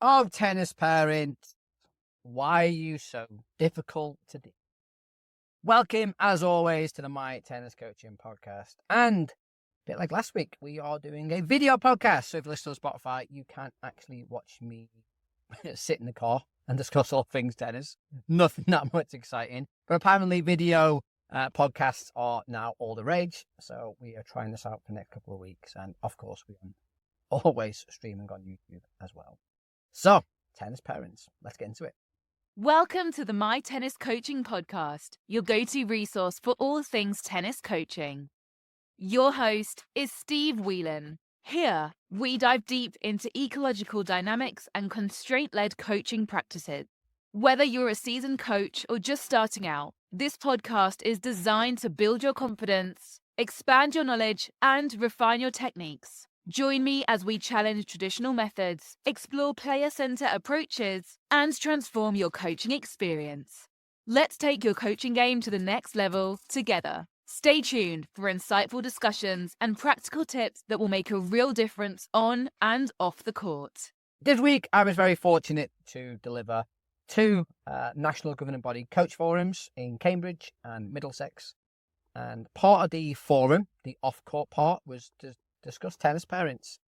of tennis parents. Why are you so difficult to deal? Welcome, as always, to the My Tennis Coaching podcast. And a bit like last week, we are doing a video podcast. So if you listen to Spotify, you can actually watch me sit in the car and discuss all things tennis. Nothing that much exciting. But apparently video podcasts are now all the rage. So we are trying this out for the next couple of weeks. And of course, we are always streaming on YouTube as well. So, tennis parents, let's get into it. Welcome to the My Tennis Coaching Podcast, your go-to resource for all things tennis coaching. Your host is Steve Whelan. Here, we dive deep into ecological dynamics and constraint-led coaching practices. Whether you're a seasoned coach or just starting out, this podcast is designed to build your confidence, expand your knowledge, and refine your techniques. Join me as we challenge traditional methods, explore player-centered approaches, and transform your coaching experience. Let's take your coaching game to the next level together. Stay tuned for insightful discussions and practical tips that will make a real difference on and off the court. This week, I was very fortunate to deliver two national governing body coach forums in Cambridge and Middlesex. And part of the forum, the off-court part, was to discuss tennis parents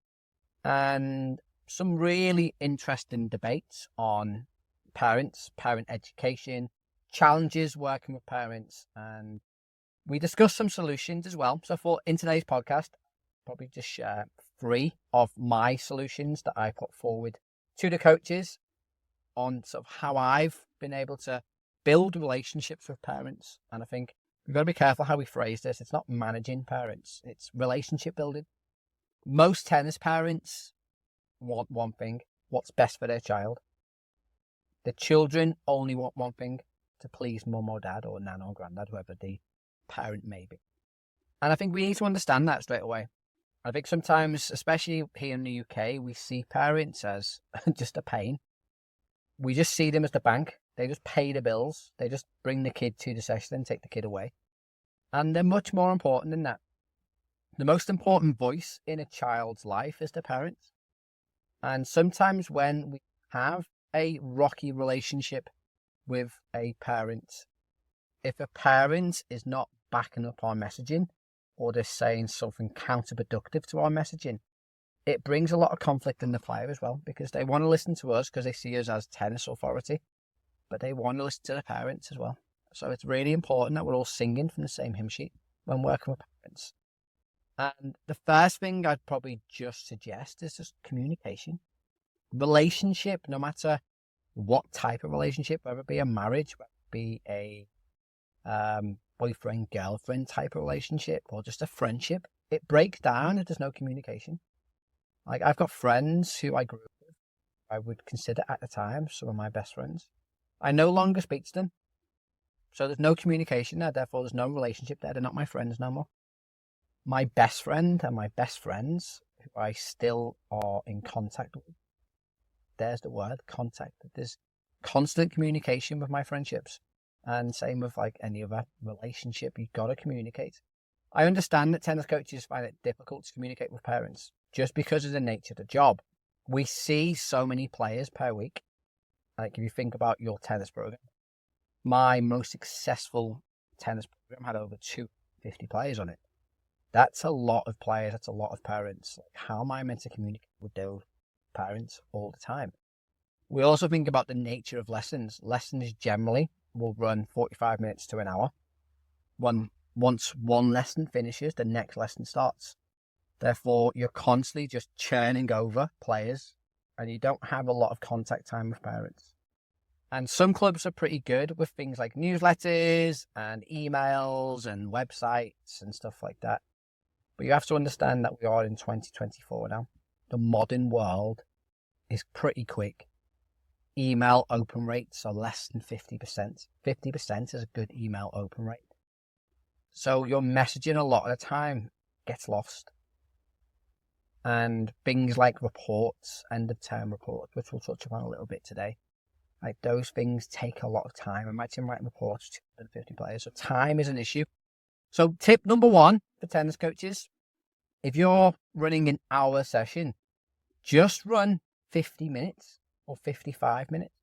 and some really interesting debates on parents, parent education, challenges working with parents, and we discussed some solutions as well. So for in today's podcast, probably just share 3 of my solutions that I put forward to the coaches on sort of how I've been able to build relationships with parents. And I think we've got to be careful how we phrase this. It's not managing parents, it's relationship building. Most tennis parents want one thing: what's best for their child. The children only want one thing: to please mum or dad or nan or granddad, whoever the parent may be. And I think we need to understand that straight away. I think sometimes, especially here in the UK, we see parents as just a pain. We just see them as the bank. They just pay the bills. They just bring the kid to the session and take the kid away. And they're much more important than that. The most important voice in a child's life is the parent. And sometimes when we have a rocky relationship with a parent, if a parent is not backing up our messaging or they're saying something counterproductive to our messaging, it brings a lot of conflict in the fire as well, because they want to listen to us because they see us as tennis authority, but they want to listen to the parents as well. So it's really important that we're all singing from the same hymn sheet when working with parents. And the first thing I'd probably just suggest is just communication. Relationship, no matter what type of relationship, whether it be a marriage, whether it be a boyfriend-girlfriend type of relationship, or just a friendship, it breaks down if there's no communication. Like, I've got friends who I grew up with, I would consider at the time some of my best friends. I no longer speak to them. So there's no communication there, therefore there's no relationship there. They're not my friends no more. My best friend and my best friends, who I still are in contact with, there's the word, contact. There's constant communication with my friendships. And same with like any other relationship, you've got to communicate. I understand that tennis coaches find it difficult to communicate with parents just because of the nature of the job. We see so many players per week. Like, if you think about your tennis program, my most successful tennis program had over 250 players on it. That's a lot of players. That's a lot of parents. Like, how am I meant to communicate with those parents all the time? We also think about the nature of lessons. Lessons generally will run 45 minutes to an hour. Once one lesson finishes, the next lesson starts. Therefore, you're constantly just churning over players and you don't have a lot of contact time with parents. And some clubs are pretty good with things like newsletters and emails and websites and stuff like that. But you have to understand that we are in 2024 now. The modern world is pretty quick. Email open rates are less than 50%. 50% is a good email open rate. So your messaging a lot of the time gets lost. And things like reports, end of term reports, which we'll touch upon a little bit today, like those things take a lot of time. Imagine writing reports to 250 players. So time is an issue. So tip number 1 for tennis coaches, if you're running an hour session, just run 50 minutes. or 55 minutes.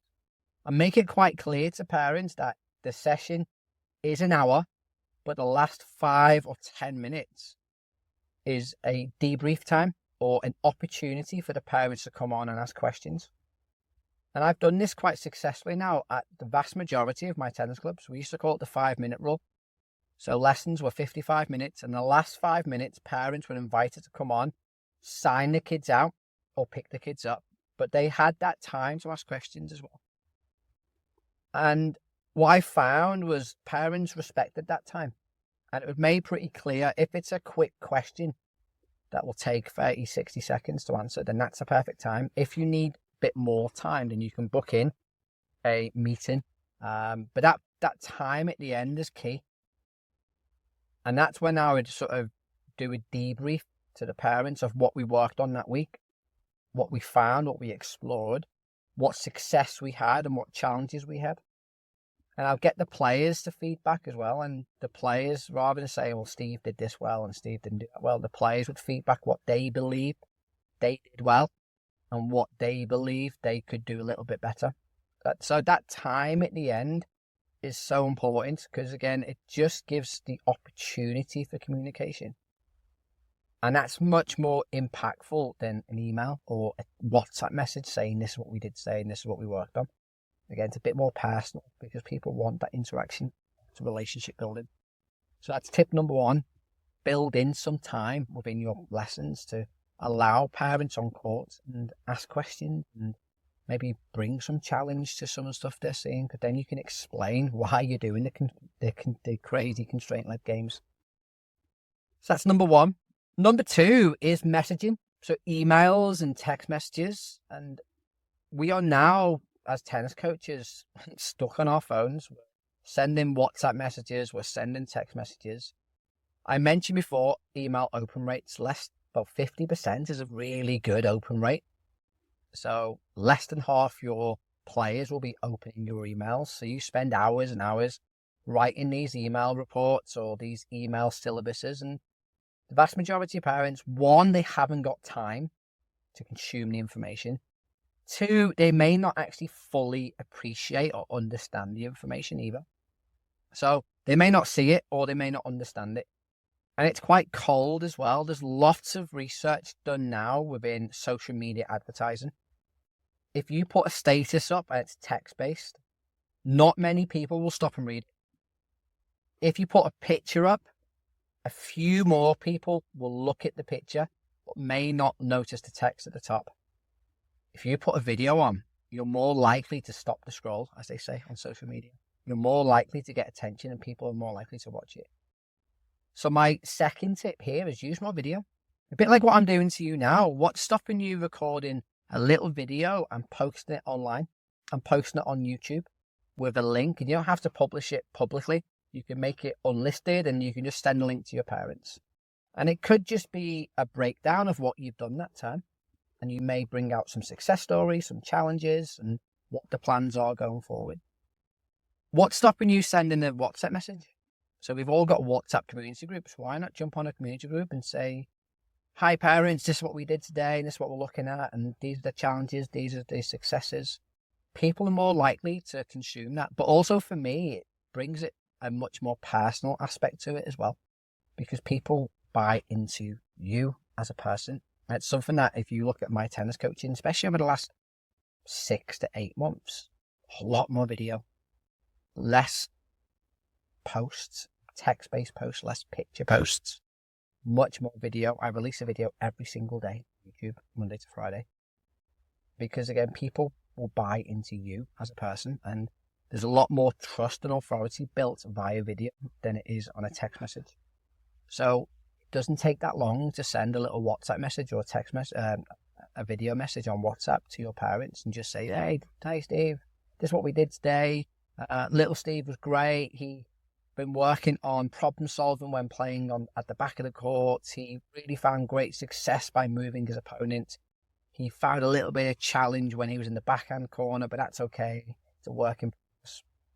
And make it quite clear to parents that the session is an hour, but the last 5 or 10 minutes is a debrief time or an opportunity for the parents to come on and ask questions. And I've done this quite successfully now at the vast majority of my tennis clubs. We used to call it the 5-minute rule. So lessons were 55 minutes, and the last 5 minutes, parents were invited to come on, sign the kids out or pick the kids up, but they had that time to ask questions as well. And what I found was parents respected that time. And it was made pretty clear, if it's a quick question that will take 30, 60 seconds to answer, then that's a perfect time. If you need a bit more time, then you can book in a meeting. But that time at the end is key. And that's when I would sort of do a debrief to the parents of what we worked on that week, what we found, what we explored, what success we had and what challenges we had. And I'll get the players to feedback as well. And the players, rather than saying, well, Steve did this well and Steve didn't do that well, the players would feedback what they believed they did well and what they believed they could do a little bit better. So that time at the end is so important because, again, it just gives the opportunity for communication. And that's much more impactful than an email or a WhatsApp message saying this is what we did today and this is what we worked on. Again, it's a bit more personal because people want that interaction. It's relationship building. So that's tip number 1. Build in some time within your lessons to allow parents on court and ask questions and maybe bring some challenge to some of the stuff they're seeing, because then you can explain why you're doing the crazy constraint-led games. So that's number 1. Number 2 is messaging. So emails and text messages. And we are now, as tennis coaches, stuck on our phones. We're sending WhatsApp messages. We're sending text messages. I mentioned before, email open rates. About 50% is a really good open rate. So less than half your players will be opening your emails. So you spend hours and hours writing these email reports or these email syllabuses. And the vast majority of parents, 1, they haven't got time to consume the information. 2, they may not actually fully appreciate or understand the information either. So they may not see it or they may not understand it. And it's quite cold as well. There's lots of research done now within social media advertising. If you put a status up and it's text-based, not many people will stop and read it. If you put a picture up, a few more people will look at the picture, but may not notice the text at the top. If you put a video on, you're more likely to stop the scroll, as they say on social media. You're more likely to get attention and people are more likely to watch it. So my second tip here is use more video. A bit like what I'm doing to you now. What's stopping you recording a little video and posting it online and posting it on YouTube with a link? And you don't have to publish it publicly. You can make it unlisted and you can just send a link to your parents. And it could just be a breakdown of what you've done that time. And you may bring out some success stories, some challenges, and what the plans are going forward. What's stopping you sending a WhatsApp message? So we've all got WhatsApp community groups. Why not jump on a community group and say, hi parents, this is what we did today, and this is what we're looking at, and these are the challenges, these are the successes. People are more likely to consume that. But also for me, it brings it a much more personal aspect to it as well, because people buy into you as a person. And it's something that if you look at my tennis coaching, especially over the last 6 to 8 months, a lot more video, less posts, text-based posts, less picture posts, much more video. I release a video every single day on YouTube, Monday to Friday, because again, people will buy into you as a person, and there's a lot more trust and authority built via video than it is on a text message. So it doesn't take that long to send a little WhatsApp message or a text message, a video message on WhatsApp to your parents and just say, hey Steve, this is what we did today. Little Steve was great. He been working on problem solving when playing at the back of the court. He really found great success by moving his opponent. He found a little bit of challenge when he was in the backhand corner, but that's okay. It's a work in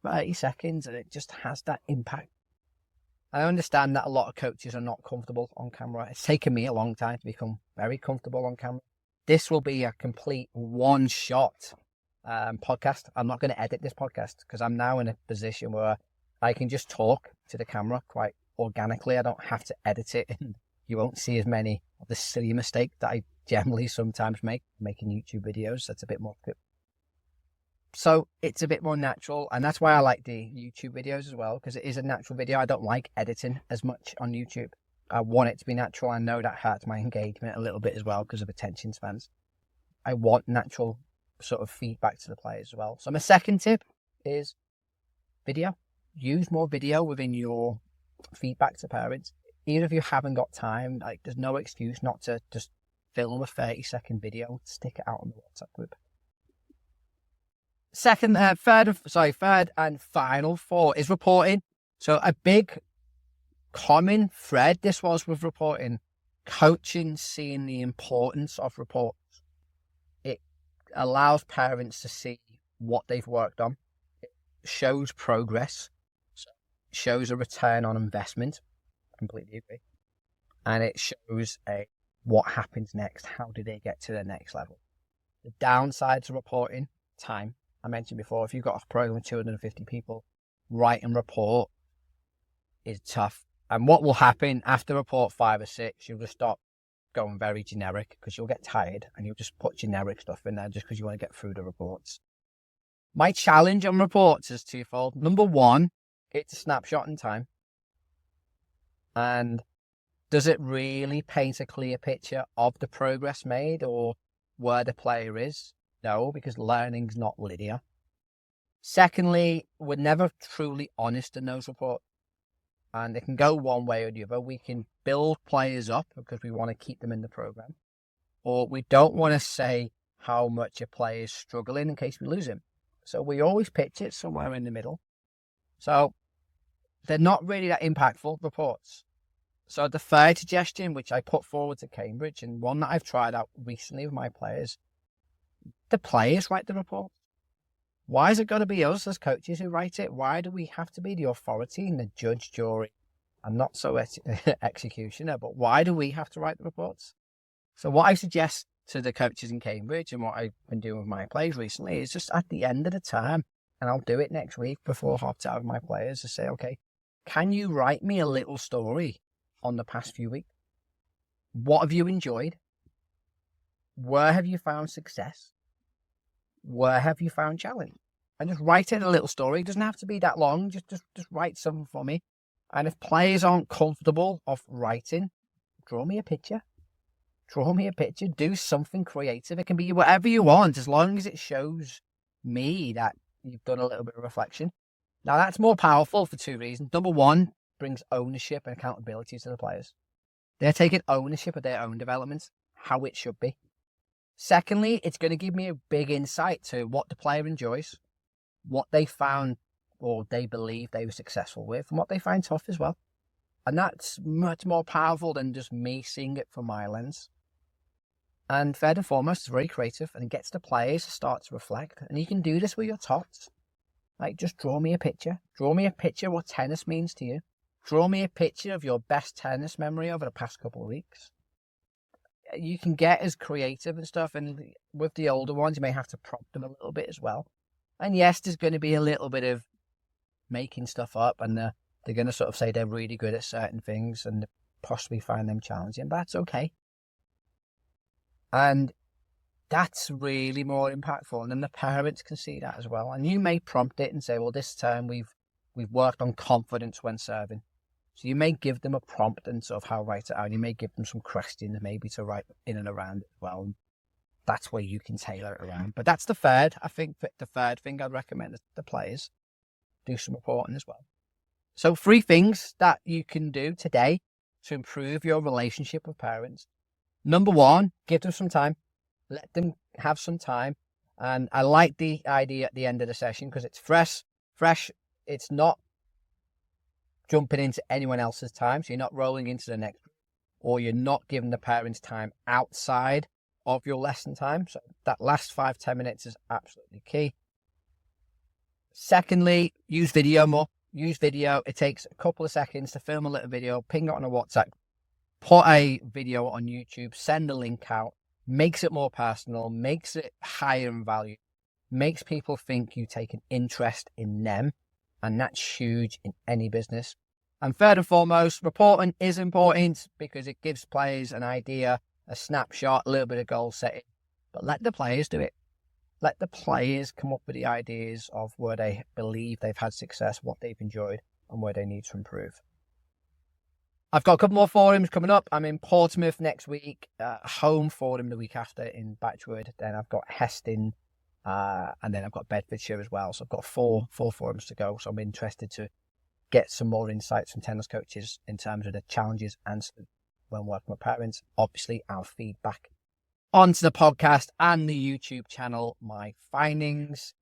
30 seconds and it just has that impact. I understand that a lot of coaches are not comfortable on camera. It's taken me a long time to become very comfortable on camera. This will be a complete one shot podcast. I'm not going to edit this podcast because I'm now in a position where I can just talk to the camera quite organically. I don't have to edit it, and you won't see as many of the silly mistakes that I generally sometimes make making YouTube videos. That's a bit more. So it's a bit more natural, and that's why I like the YouTube videos as well, because it is a natural video. I don't like editing as much on YouTube. I want it to be natural. I know that hurts my engagement a little bit as well because of attention spans. I want natural sort of feedback to the players as well. So my second tip is video. Use more video within your feedback to parents. Even if you haven't got time, like there's no excuse not to just film a 30-second video, stick it out on the WhatsApp group. Third and final four is reporting. So a big common thread this was with reporting, coaching seeing the importance of reports. It allows parents to see what they've worked on. It shows progress, shows a return on investment. I completely agree. And it shows what happens next. How do they get to the next level? The downsides of reporting, time. I mentioned before, if you've got a program of 250 people, writing report is tough. And what will happen after report 5 or 6, you'll just stop going very generic because you'll get tired and you'll just put generic stuff in there just because you want to get through the reports. My challenge on reports is twofold. Number one, it's a snapshot in time. And does it really paint a clear picture of the progress made or where the player is? No, because learning's not linear. Secondly, we're never truly honest in those reports. And it can go one way or the other. We can build players up because we want to keep them in the program. Or we don't want to say how much a player is struggling in case we lose him. So we always pitch it somewhere in the middle. So they're not really that impactful reports. So the third suggestion, which I put forward to Cambridge, and one that I've tried out recently with my players, the players write the report. Why has it got to be us as coaches who write it? Why do we have to be the authority and the judge, jury, and not so executioner? But why do we have to write the reports? So what I suggest to the coaches in Cambridge and what I've been doing with my players recently is just at the end of the term, and I'll do it next week before half time with my players, to say, okay, can you write me a little story on the past few weeks? What have you enjoyed? Where have you found success? Where have you found challenge? And just write in a little story. It doesn't have to be that long. Just write something for me. And if players aren't comfortable of writing, draw me a picture. Draw me a picture. Do something creative. It can be whatever you want, as long as it shows me that you've done a little bit of reflection. Now, that's more powerful for two reasons. Number one, brings ownership and accountability to the players. They're taking ownership of their own development, how it should be. Secondly, it's going to give me a big insight to what the player enjoys, what they found or they believe they were successful with, and what they find tough as well. And that's much more powerful than just me seeing it from my lens. And third and foremost, it's very creative and it gets the players to start to reflect. And you can do this with your tots. Like, just draw me a picture. Draw me a picture of what tennis means to you. Draw me a picture of your best tennis memory over the past couple of weeks. You can get as creative and stuff, and with the older ones, you may have to prompt them a little bit as well. And yes, there's going to be a little bit of making stuff up, and they're going to sort of say they're really good at certain things and possibly find them challenging, but that's okay. And that's really more impactful, and then the parents can see that as well. And you may prompt it and say, well, this term we've worked on confidence when serving. So you may give them a prompt and sort of how to write it out. You may give them some questions maybe to write in and around it as well. And that's where you can tailor it around. But that's the third. I think the third thing I'd recommend the players do some reporting as well. So 3 things that you can do today to improve your relationship with parents. Number 1, give them some time. Let them have some time. And I like the idea at the end of the session because it's fresh. It's not jumping into anyone else's time. So you're not rolling into the next, or you're not giving the parents time outside of your lesson time. So that last 5-10 minutes is absolutely key. Secondly, use video more. Use video. It takes a couple of seconds to film a little video, ping it on a WhatsApp, put a video on YouTube, send a link out, makes it more personal, makes it higher in value, makes people think you take an interest in them, and that's huge in any business. And third and foremost, reporting is important because it gives players an idea, a snapshot, a little bit of goal setting, but let the players do it. Let the players come up with the ideas of where they believe they've had success, what they've enjoyed, and where they need to improve. I've got a couple more forums coming up. I'm in Portsmouth next week, home forum the week after in Batchwood. Then I've got Heston, and then I've got Bedfordshire as well. So I've got four forums to go. So I'm interested to get some more insights from tennis coaches in terms of the challenges answered when working with parents. Obviously, our feedback onto the podcast and the YouTube channel, my findings.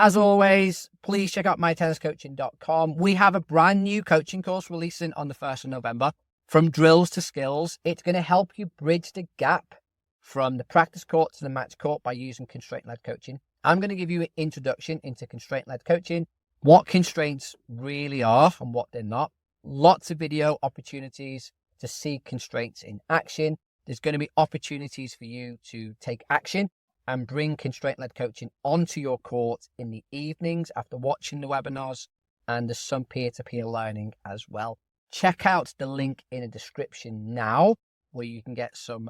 As always, please check out mytenniscoaching.com. We have a brand new coaching course releasing on the 1st of November. From drills to skills, it's going to help you bridge the gap from the practice court to the match court by using constraint-led coaching. I'm going to give you an introduction into constraint-led coaching, what constraints really are and what they're not. Lots of video opportunities to see constraints in action. There's going to be opportunities for you to take action and bring constraint-led coaching onto your court in the evenings after watching the webinars, and there's some peer-to-peer learning as well. Check out the link in the description now where you can get some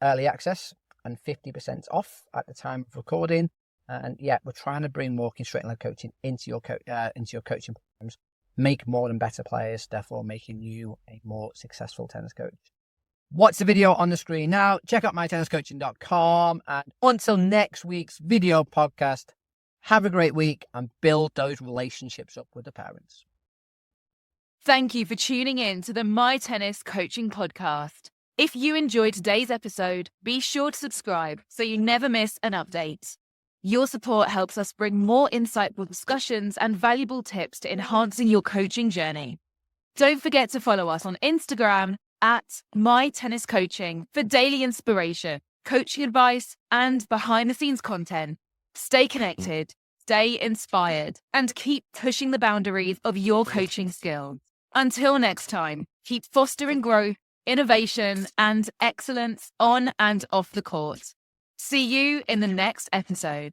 early access and 50% off at the time of recording. And yeah, we're trying to bring more constraint-led coaching into your coaching programs, make more and better players, therefore making you a more successful tennis coach. Watch the video on the screen now. Check out mytenniscoaching.com. And until next week's video podcast, have a great week and build those relationships up with the parents. Thank you for tuning in to the My Tennis Coaching Podcast. If you enjoyed today's episode, be sure to subscribe so you never miss an update. Your support helps us bring more insightful discussions and valuable tips to enhancing your coaching journey. Don't forget to follow us on Instagram at My Tennis Coaching for daily inspiration, coaching advice, and behind-the-scenes content. Stay connected, stay inspired, and keep pushing the boundaries of your coaching skills. Until next time, keep fostering growth, innovation, and excellence on and off the court. See you in the next episode.